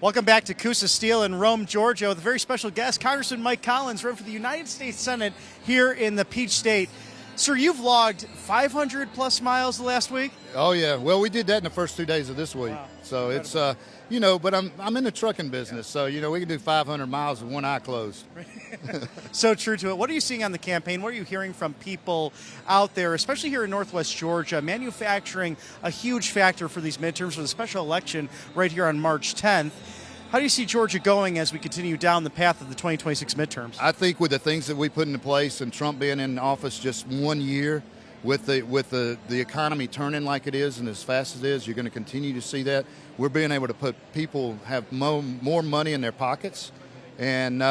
Welcome back to Coosa Steel in Rome, Georgia, with a very special guest, Congressman Mike Collins, running for the United States Senate here in the Peach State. Sir, you've logged 500 plus miles the last week? Oh yeah, well we did that in the first 2 days of this week. Wow. So it's but I'm in the trucking business, so we can do 500 miles with one eye closed. So true to it. What are you seeing on the campaign? What are you hearing from people out there, especially here in Northwest Georgia? Manufacturing a huge factor for these midterms, for the special election right here on March 10th. How do you see Georgia going as we continue down the path of the 2026 midterms? I think with the things that we put into place and Trump being in office just 1 year, with the economy turning like it is and as fast as it is, you're going to continue to see that. We're being able to put people have more money in their pockets, and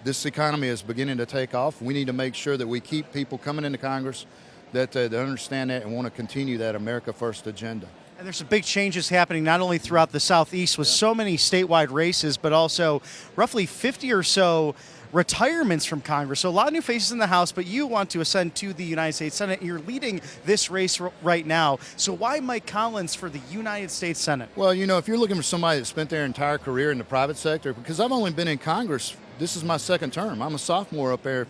this economy is beginning to take off. We need to make sure that we keep people coming into Congress that understand that and want to continue that America First agenda. And there's some big changes happening not only throughout the Southeast with so many statewide races, but also roughly 50 or so retirements from Congress. So a lot of new faces in the House, but you want to ascend to the United States Senate. You're leading this race right now. So why Mike Collins for the United States Senate? Well, if you're looking for somebody that spent their entire career in the private sector, because I've only been in Congress, this is my second term. I'm a sophomore up there.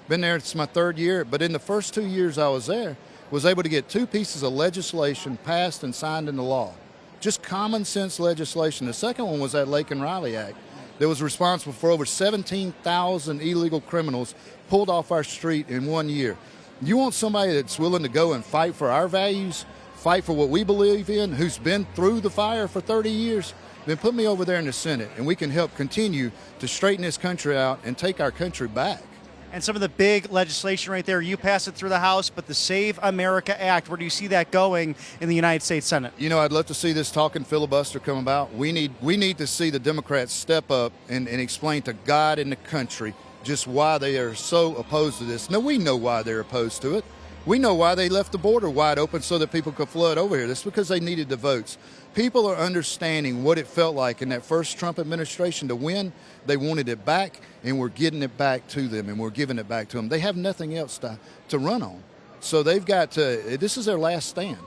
Been there, it's my third year. But in the first 2 years I was there, was able to get 2 pieces of legislation passed and signed into law. Just common sense legislation. The second one was that Lake and Riley Act that was responsible for over 17,000 illegal criminals pulled off our street in 1 year. You want somebody that's willing to go and fight for our values, fight for what we believe in, who's been through the fire for 30 years, then put me over there in the Senate and we can help continue to straighten this country out and take our country back. And some of the big legislation right there, you pass it through the House, but the Save America Act, where do you see that going in the United States Senate? I'd love to see this talking filibuster come about. We need to see the Democrats step up and explain to God and the country just why they are so opposed to this. Now, we know why they're opposed to it. We know why they left the border wide open so that people could flood over here. That's because they needed the votes. People are understanding what it felt like in that first Trump administration to win. They wanted it back, and we're getting it back to them, and we're giving it back to them. They have nothing else to run on. So they've got to, this is their last stand.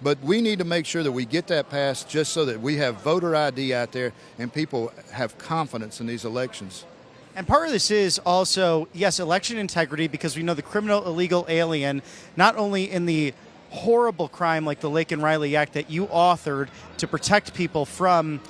But we need to make sure that we get that passed just so that we have voter ID out there and people have confidence in these elections. And part of this is also, yes, election integrity, because we know the criminal illegal alien, not only in the horrible crime like the Lake and Riley Act that you authored to protect people from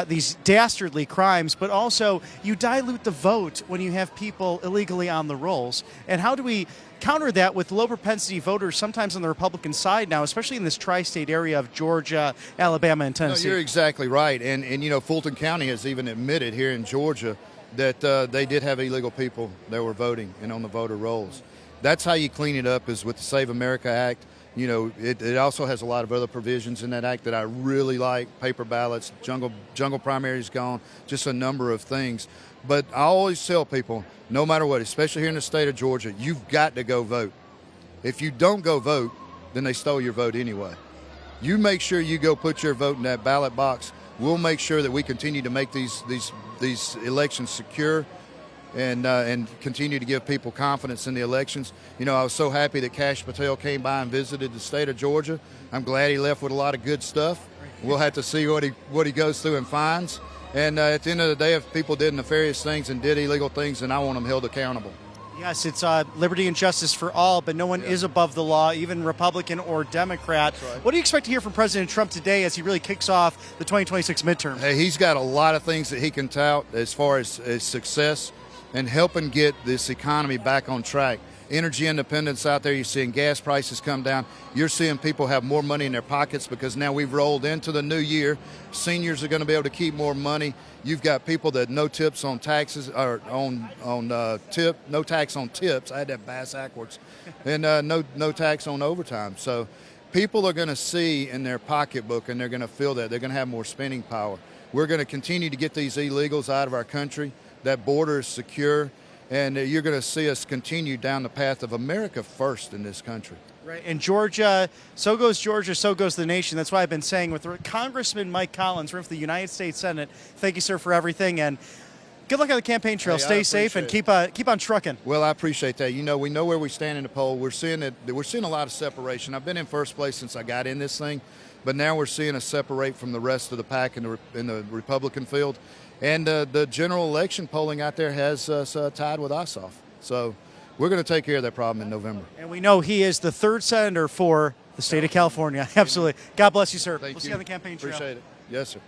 these dastardly crimes, but also you dilute the vote when you have people illegally on the rolls. And how do we counter that with low propensity voters sometimes on the Republican side now, especially in this tri-state area of Georgia, Alabama, and Tennessee? No, you're exactly right. And Fulton County has even admitted here in Georgia that they did have illegal people that were voting and on the voter rolls. That's how you clean it up, is with the Save America Act. It also has a lot of other provisions in that act that I really like. Paper ballots, jungle primaries gone, just a number of things. But I always tell people, no matter what, especially here in the state of Georgia, you've got to go vote. If you don't go vote, then they stole your vote anyway. You make sure you go put your vote in that ballot box. We'll make sure that we continue to make these elections secure and continue to give people confidence in the elections. I was so happy that Kash Patel came by and visited the state of Georgia. I'm glad he left with a lot of good stuff. We'll have to see what he goes through and finds. And at the end of the day, if people did nefarious things and did illegal things, then I want them held accountable. Yes, it's liberty and justice for all, but no one is above the law, even Republican or Democrat. Right. What do you expect to hear from President Trump today as he really kicks off the 2026 midterms? Hey, he's got a lot of things that he can tout as far as success and helping get this economy back on track. Energy independence out there, you're seeing gas prices come down. You're seeing people have more money in their pockets because now we've rolled into the new year. Seniors are going to be able to keep more money. You've got people that no tips on taxes, or no tax on tips. I had that backwards. And no tax on overtime. So people are going to see in their pocketbook, and they're going to feel that. They're going to have more spending power. We're going to continue to get these illegals out of our country. That border is secure, and you're going to see us continue down the path of America first in this country. Right, and Georgia, so goes the nation. That's why I've been saying with Congressman Mike Collins, running for the United States Senate. Thank you, sir, for everything, and good luck on the campaign trail. Hey, Stay safe and keep on trucking. Well, I appreciate that. We know where we stand in the poll. We're seeing a lot of separation. I've been in first place since I got in this thing. but now we're seeing us separate from the rest of the pack in the Republican field. And the general election polling out there has us tied with Ossoff. So we're going to take care of that problem in November. And we know he is the third senator for the state of California. Absolutely. God bless you, sir. Thank we'll you. see you on the campaign trail. Appreciate it. Yes, sir.